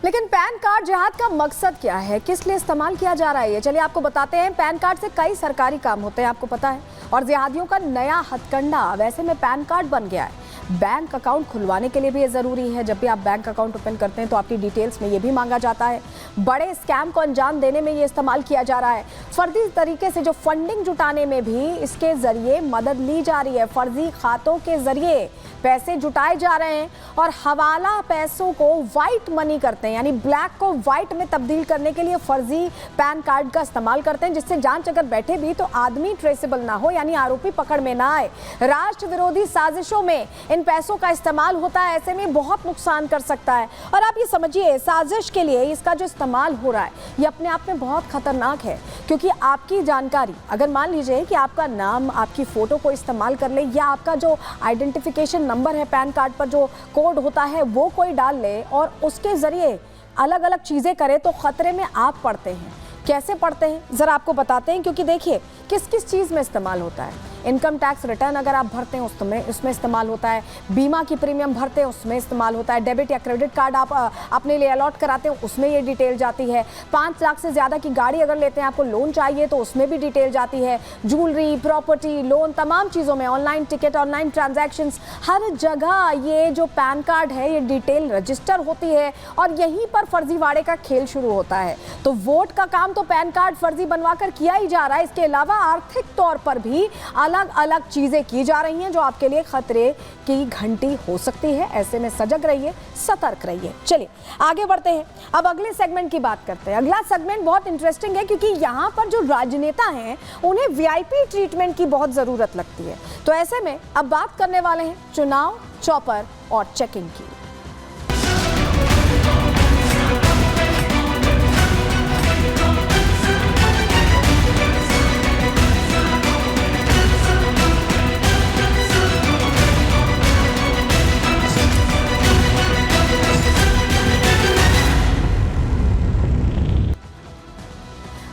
लेकिन pan card जिहाद का मकसद क्या है, किस लिए इस्तेमाल किया जा रहा है, ये चलिए आपको बताते हैं। पैन कार्ड से कई सरकारी काम होते हैं, आपको पता है, और जिहादियों का नया हथकंडा वैसे में पैन कार्ड बन गया है। बैंक अकाउंट खुलवाने के लिए भी ये ज़रूरी है। जब भी आप बैंक अकाउंट ओपन करते हैं तो आपकी डिटेल्स में ये भी मांगा जाता है। बड़े स्कैम को अंजाम देने में ये इस्तेमाल किया जा रहा है। फर्जी तरीके से जो फंडिंग जुटाने में भी इसके ज़रिए मदद ली जा रही है। फर्जी खातों के ज़रिए पैसे जुटाए जा रहे हैं और हवाला पैसों को वाइट मनी करते हैं, यानी ब्लैक को वाइट में तब्दील करने के लिए फर्जी पैन कार्ड का इस्तेमाल करते हैं, जिससे जांच अगर बैठे भी तो आदमी ट्रेसेबल ना हो, यानी आरोपी पकड़ में ना आए। राष्ट्र विरोधी साजिशों में इन पैसों का इस्तेमाल होता है, ऐसे में बहुत नुकसान कर सकता है। और आप ये समझिए, साजिश के लिए इसका जो इस्तेमाल हो रहा है ये अपने आप में बहुत खतरनाक है, क्योंकि आपकी जानकारी, अगर मान लीजिए कि आपका नाम, आपकी फोटो को इस्तेमाल कर ले, या आपका जो आइडेंटिफिकेशन नंबर है पैन कार्ड पर जो कोड होता है वो कोई डाल ले और उसके जरिए अलग अलग चीजें करे, तो खतरे में आप पड़ते हैं। कैसे पड़ते हैं जरा आपको बताते हैं, क्योंकि देखिए किस किस चीज में इस्तेमाल होता है। इनकम टैक्स रिटर्न अगर आप भरते हैं उसमें इस्तेमाल होता है। बीमा की प्रीमियम भरते हैं उसमें इस्तेमाल होता है। डेबिट या क्रेडिट कार्ड आप अपने लिए अलॉट कराते हैं उसमें ये डिटेल जाती है। 5 लाख से ज़्यादा की गाड़ी अगर लेते हैं, आपको लोन चाहिए तो उसमें भी डिटेल जाती है। ज्वेलरी, प्रॉपर्टी, लोन, तमाम चीज़ों में, ऑनलाइन टिकट, ऑनलाइन ट्रांजैक्शंस, हर जगह ये जो पैन कार्ड है ये डिटेल रजिस्टर होती है और यहीं पर फर्जीवाड़े का खेल शुरू होता है। तो वोट का काम तो पैन कार्ड फर्जी बनवा कर किया ही जा रहा है, इसके अलावा आर्थिक तौर पर भी अलग अलग चीजें की जा रही हैं जो आपके लिए खतरे की घंटी हो सकती है। ऐसे में सजग रहिए, सतर्क रहिए। चलिए आगे बढ़ते हैं, अब अगले सेगमेंट की बात करते हैं। अगला सेगमेंट बहुत इंटरेस्टिंग है, क्योंकि यहाँ पर जो राजनेता हैं उन्हें वीआईपी ट्रीटमेंट की बहुत जरूरत लगती है। तो ऐसे में अब बात करने वाले हैं चुनाव, चॉपर और चेकिंग की।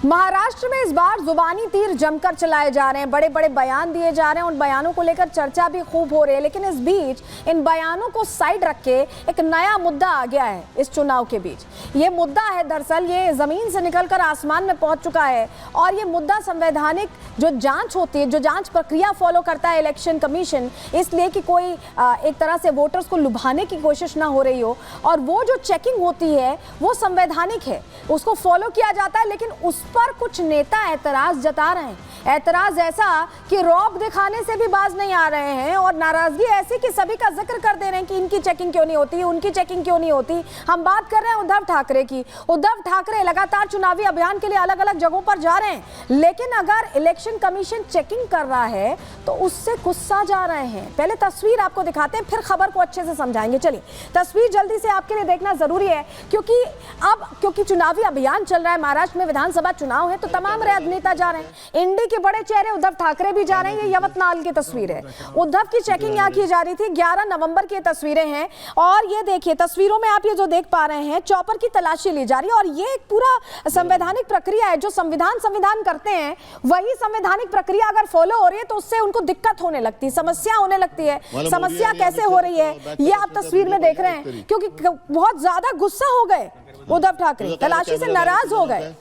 महाराष्ट्र में इस बार जुबानी तीर जमकर चलाए जा रहे हैं, बड़े बड़े बयान दिए जा रहे हैं, उन बयानों को लेकर चर्चा भी खूब हो रही है। लेकिन इस बीच इन बयानों को साइड रख के एक नया मुद्दा आ गया है इस चुनाव के बीच। ये मुद्दा है, दरअसल ये जमीन से निकलकर आसमान में पहुंच चुका है, और ये मुद्दा संवैधानिक जो जांच होती है, जो जांच प्रक्रिया फॉलो करता है इलेक्शन कमीशन, इसलिए कि कोई एक तरह से वोटर्स को लुभाने की कोशिश ना हो रही हो, और वो जो चेकिंग होती है वो संवैधानिक है, उसको फॉलो किया जाता है। लेकिन उस पर कुछ नेता एतराज जता रहे हैं। एतराज ऐसा कि रौब दिखाने से भी बाज नहीं आ रहे हैं, और नाराजगी ऐसी कि सभी का जिक्र कर दे रहे हैं कि इनकी चेकिंग क्यों नहीं होती, उनकी चेकिंग क्यों नहीं होती। हम बात कर रहे हैं उद्धव ठाकरे की। उद्धव ठाकरे लगातार चुनावी अभियान के लिए अलग अलग जगहों पर जा रहे हैं, लेकिन अगर इलेक्शन कमीशन चेकिंग कर रहा है तो उससे गुस्सा जा रहे हैं। पहले तस्वीर आपको दिखाते हैं, फिर खबर को अच्छे से समझाएंगे। चलिए तस्वीर जल्दी से आपके लिए देखना जरूरी है, क्योंकि चुनावी अभियान चल रहा है। महाराष्ट्र में विधानसभा चुनाव है, तो तमाम राजनेता जा रहे हैं। इंडी के बड़े चेहरे उद्धव ठाकरे भी जा रहे हैं। ये यवतमाल की तस्वीर है, उद्धव की चेकिंग यहाँ की जा रही थी। 11 नवंबर की तस्वीरें हैं, और ये देखिए तस्वीरों में आप ये जो देख पा रहे हैं, चॉपर की तलाशी ली जा रही है। और ये एक पूरा संवैधानिक प्रक्रिया है, जो संविधान करते हैं वही संवैधानिक प्रक्रिया अगर फॉलो हो रही है तो उससे उनको दिक्कत होने लगती है, समस्या होने लगती है। समस्या कैसे हो रही है ये आप तस्वीर में देख रहे हैं, क्योंकि बहुत ज्यादा गुस्सा हो गए उद्धव ठाकरे, तलाशी से नाराज हो गए।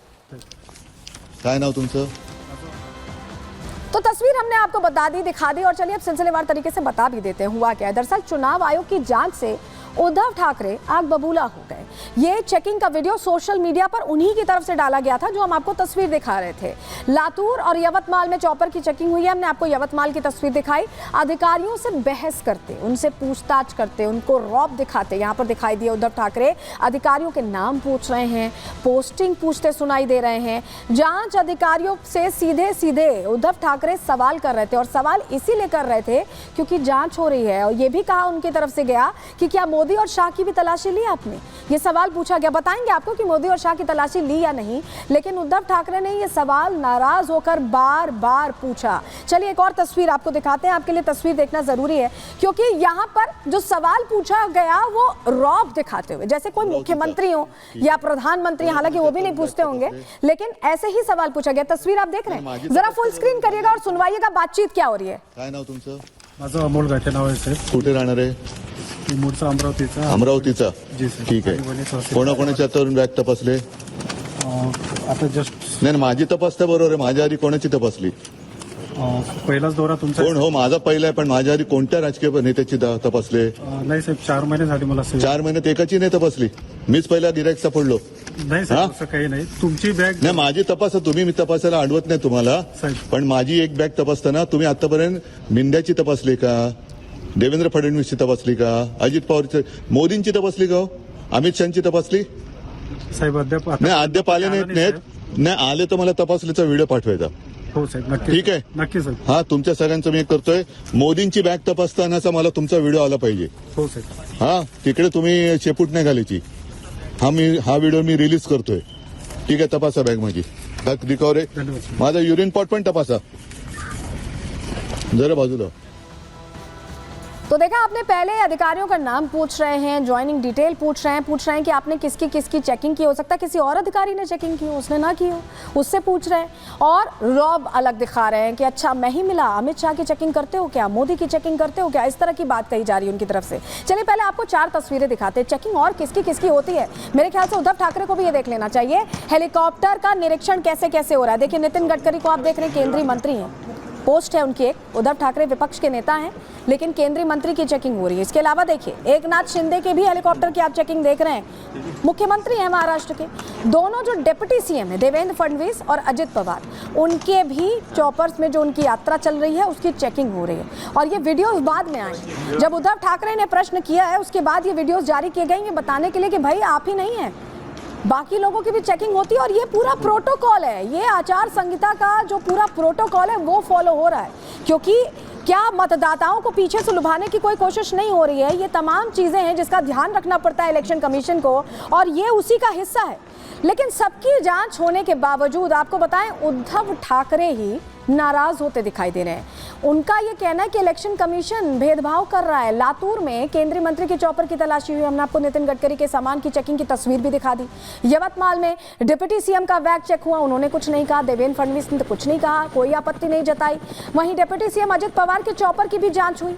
काय नाव तुमचं? तो तस्वीर हमने आपको बता दी, दिखा दी, और चलिए अब सिलसिलेवार तरीके से बता भी देते हैं हुआ क्या है। दरअसल चुनाव आयोग की जांच से उद्धव ठाकरे आग बबूला हो गए। ये चेकिंग का वीडियो सोशल मीडिया पर उन्हीं की तरफ से डाला गया था जो हम आपको तस्वीर दिखा रहे थे। लातूर और यवतमाल में चॉपर की चेकिंग हुई है। हमने आपको यवतमाल की तस्वीर दिखाई। अधिकारियों से बहस करते, उनसे पूछताछ करते, उनको रौब दिखाते यहाँ पर दिखाई दिए उद्धव ठाकरे। अधिकारियों के नाम पूछ रहे हैं, पोस्टिंग पूछते सुनाई दे रहे हैं। जांच अधिकारियों से सीधे सीधे उद्धव ठाकरे सवाल कर रहे थे, और सवाल इसीलिए कर रहे थे क्योंकि जांच हो रही है। और ये भी कहा उनकी तरफ से गया कि क्या मोदी और शाह की भी तलाशी ली आपने, ये सवाल पूछा गया। बताएंगे आपको कि मोदी और शाह की तलाशी ली या नहीं, लेकिन उद्धव ठाकरे ने ये सवाल नाराज होकर बार बार पूछा। चलिए एक और तस्वीर आपको दिखाते हैं, आपके लिए तस्वीर देखना जरूरी है, क्योंकि यहाँ पर जो सवाल पूछा गया वो रौब दिखाते हुए, जैसे कोई मुख्यमंत्री हो या प्रधानमंत्री, हालांकि वो भी नहीं पूछते होंगे, लेकिन ऐसे ही सवाल पूछा गया। तस्वीर आप देख रहे हैं, जरा फुल स्क्रीन करिएगा और सुनवाइएगा बातचीत क्या हो रही है। काय नाव तुमचं? माझं अमोल घाटे नाव आहे साहेब. कुठे राहणार आहे? मी मूळचा अमरावतीचा. अमरावतीचा. जी सर. ठीक आणि वणी आहे. तहसील. कोणाकोणाच्या हातावरून बॅग तपासले? आता जस्ट नाही माझी तपासता बरोबर आहे. माझ्या आधी कोणाची तपासली? पहिलाच दौरा तुमचा. कोण हो माझा पहिला आहे, पण माझ्या आधी कोणत्या राजकीय नेत्याची तपासले? नाही साहेब 4 महिने झाले मला साहेब. 4 महिन्यात एकाची नाही तपासली. मीच पहिला गिराईक सापडलो. नाही हा? साहेब असं काही नाही. तुमची बॅग नाही माझी तपासा तुम्ही, मी तपासायला अडवत नाही तुम्हाला, साहेब. पण माझी एक बॅग तपासताना तुम्ही आतापर्यंत मिंद्याची तपासली का? देवेंद्र फडणवीसची तपासली का? अजित पवारची, मोदींची तपासली का? अमित शहाची तपासली? साहेब अद्याप नाही अद्याप आले नाहीत. नाही आले तर मला तपासलीचा व्हिडिओ पाठवायचा. हो साहेब नक्की. ठीक आहे. नक्की साहेब. हा तुमच्या सगळ्यांचं मी एक करतोय. मोदींची बॅग तपासतानाचा मला तुमचा व्हिडिओ आला पाहिजे. हो साहेब. हा तिकडे तुम्ही शेपूट नाही घालायची. हा व्हिडिओ मी रिलीज करतोय. ठीक आहे तपासा बॅग माझी. रिकव्हरी धन्यवाद साहेब. माझा युरिन पॉट पण तपासा जरा बाजूला. तो देखा आपने पहले अधिकारियों का नाम पूछ रहे हैं, ज्वाइनिंग डिटेल पूछ रहे हैं कि आपने किसकी किसकी चेकिंग की, हो सकता है किसी और अधिकारी ने चेकिंग की हो, उसने ना की हो, उससे पूछ रहे हैं. और रॉब अलग दिखा रहे हैं कि अच्छा मैं ही मिला, अमित शाह की चेकिंग करते हो क्या, मोदी की चेकिंग करते हो क्या, इस तरह की बात कही जा रही है उनकी तरफ से. चलिए पहले आपको 4 तस्वीरें दिखाते हैं. चेकिंग और किसकी किसकी होती है, मेरे ख्याल से उद्धव ठाकरे को भी ये देख लेना चाहिए. हेलीकॉप्टर का निरीक्षण कैसे कैसे हो रहा है. देखिए नितिन गडकरी को आप देख रहे हैं, केंद्रीय मंत्री हैं, पोस्ट है उनकी एक. उद्धव ठाकरे विपक्ष के नेता हैं, लेकिन केंद्रीय मंत्री की चेकिंग हो रही है. इसके अलावा देखिए एकनाथ शिंदे के भी हेलीकॉप्टर की आप चेकिंग देख रहे हैं. मुख्यमंत्री हैं महाराष्ट्र के. दोनों जो डिप्टी सीएम है देवेंद्र फडणवीस और अजित पवार, उनके भी चॉपर्स में जो उनकी यात्रा चल रही है उसकी चेकिंग हो रही है. और ये वीडियोस बाद में आए. जब उद्धव ठाकरे ने प्रश्न किया है उसके बाद ये वीडियोस जारी किए गए, ये बताने के लिए कि भाई आप ही नहीं है, बाकी लोगों की भी चेकिंग होती है. और ये पूरा प्रोटोकॉल है, ये आचार संहिता का जो पूरा प्रोटोकॉल है वो फॉलो हो रहा है. क्योंकि क्या मतदाताओं को पीछे से लुभाने की कोई कोशिश नहीं हो रही है. ये तमाम चीजें हैं जिसका ध्यान रखना पड़ता है इलेक्शन कमीशन को, और ये उसी का हिस्सा है. लेकिन सबकी जांच होने के बावजूद आपको बताएं उद्धव ठाकरे ही नाराज होते दिखाई दे रहे हैं. उनका ये कहना है कि इलेक्शन कमीशन भेदभाव कर रहा है. लातूर में केंद्रीय मंत्री की चॉपर की तलाशी हुई. हमने आपको नितिन गडकरी के सामान की चेकिंग की तस्वीर भी दिखा दी. यवतमाल में डिप्टी सीएम का बैग चेक हुआ, उन्होंने कुछ नहीं कहा. देवेंद्र फडणवीस ने तो कुछ नहीं कहा, कोई आपत्ति नहीं जताई. वहीं डिप्टी सीएम अजित पवार के चॉपर की भी जांच हुई,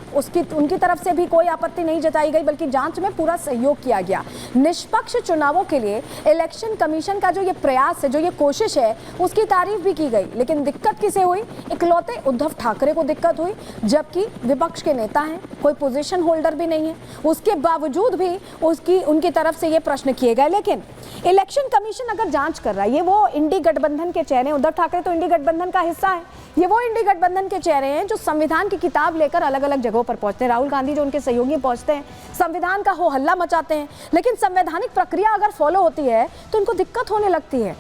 उनकी तरफ से भी कोई आपत्ति नहीं जताई गई, बल्कि जांच में पूरा सहयोग किया गया. निष्पक्ष चुनावों के लिए इलेक्शन कमीशन का जो ये प्रयास है, जो ये कोशिश है, उसकी तारीफ भी की गई. लेकिन दिक्कत किसे हुई? इकलौते उद्धव ठाकरे को दिक्कत हुई, जबकि विपक्ष के नेता हैं, कोई पोजीशन होल्डर भी नहीं है. उसके बावजूद भी उनकी तरफ से ये प्रश्न किए गए. लेकिन इलेक्शन कमीशन अगर जांच कर रहा है, ये वो इंडी गठबंधन के चेहरे, उद्धव ठाकरे तो इंडी गठबंधन का हिस्सा है, ये वो इंडी गठबंधन के चेहरे हैं जो संविधान की किताब लेकर अलग अलग जगहों पर पहुंचते हैं. राहुल गांधी जो उनके सहयोगी पहुंचते हैं, संविधान का हो हल्ला मचाते हैं. लेकिन संवैधानिक प्रक्रिया अगर फॉलो होती है तो उनको दिक्कत होने लगती है.